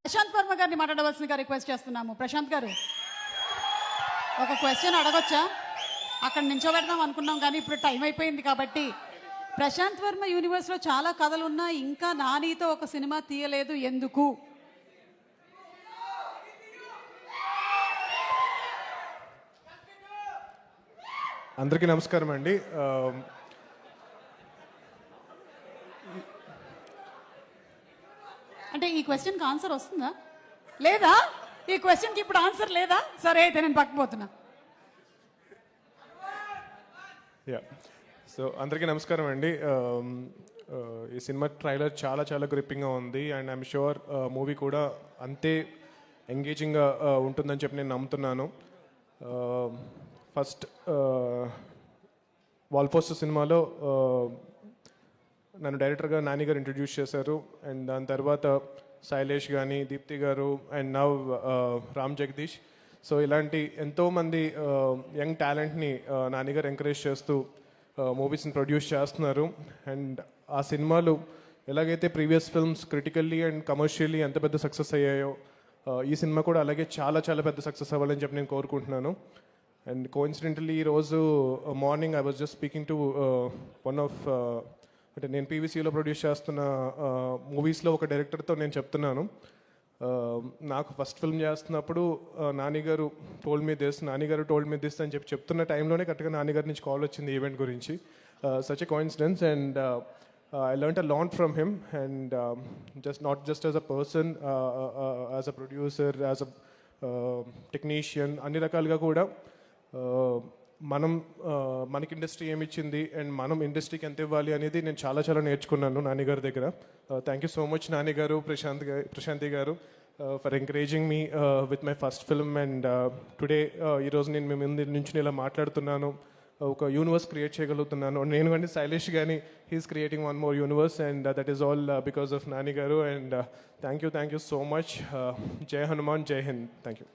ప్రశాంత్ వర్మ గారిని మాట్లాడవలసిందిగా రిక్వెస్ట్ చేస్తున్నాము. ప్రశాంత్ గారు, ఒక క్వశ్చన్ అడగొచ్చా? అక్కడ నించోబెడదాం అనుకున్నాం కానీ ఇప్పుడు టైం అయిపోయింది కాబట్టి. ప్రశాంత్ వర్మ యూనివర్స్లో చాలా కథలు ఉన్నా ఇంకా నానితో ఒక సినిమా తీయలేదు, ఎందుకు? అందరికీ నమస్కారం అండి. అంటే ఈ క్వశ్చన్కి ఆన్సర్ వస్తుందా లేదా? ఈ క్వశ్చన్కి ఇప్పుడు ఆన్సర్ లేదా? సరే అయితే నేను పక్కపోతున్నా. యా, సో అందరికీ నమస్కారం అండి. ఈ సినిమా ట్రైలర్ చాలా చాలా గ్రిప్పింగ్గా ఉంది అండ్ ఐఎమ్ షూర్ మూవీ కూడా అంతే ఎంగేజింగ్గా ఉంటుందని చెప్పి నేను నమ్ముతున్నాను. ఫస్ట్ వాల్ పోస్టర్ సినిమాలో నన్ను డైరెక్టర్గా నాని గారు ఇంట్రడ్యూస్ చేశారు అండ్ దాని తర్వాత శైలేష్ కానీ, దీప్తి గారు and now Ram Jagadish. So ఇలాంటి ఎంతోమంది యంగ్ టాలెంట్ని నాని గారు ఎంకరేజ్ చేస్తూ మూవీస్ని ప్రొడ్యూస్ చేస్తున్నారు. అండ్ ఆ సినిమాలు ఎలాగైతే previous films critically and commercially ఎంత పెద్ద సక్సెస్ అయ్యాయో ఈ సినిమా కూడా అలాగే చాలా చాలా పెద్ద సక్సెస్ అవ్వాలని చెప్పి నేను కోరుకుంటున్నాను. అండ్ కోఇన్సిడెంటలీ ఈరోజు morning I was just speaking to one of అంటే నేను పీవీసీలో ప్రొడ్యూస్ చేస్తున్న మూవీస్లో ఒక డైరెక్టర్తో నేను చెప్తున్నాను, నాకు ఫస్ట్ ఫిల్మ్ చేస్తున్నప్పుడు నానిగారు టోల్డ్ మీ దిస్ అని చెప్తున్న టైంలోనే కరెక్ట్గా నానిగారి నుంచి కాల్ వచ్చింది ఈవెంట్ గురించి. Such a coincidence and I learned a lot from him and not just as a person, as a producer, as a technician, అన్ని రకాలుగా కూడా మనకి ఇండస్ట్రీ ఏమి ఇచ్చింది అండ్ మనం ఇండస్ట్రీకి ఎంత ఇవ్వాలి అనేది నేను చాలా చాలా నేర్చుకున్నాను నాన్నగారి దగ్గర. థ్యాంక్ యూ సో మచ్ నాన్నగారు, ప్రశాంతి గారు for encouraging me with my first film. And today ఈరోజు నేను మీ ముందు నుంచి ఇలా మాట్లాడుతున్నాను, ఒక యూనివర్స్ క్రియేట్ చేయగలుగుతున్నాను. నేను కానీ శైలేష్ కానీ he is creating one more universe and that is all because of Nani గారు. And thank you so much. జై హనుమాన్, జై హింద్. Thank you.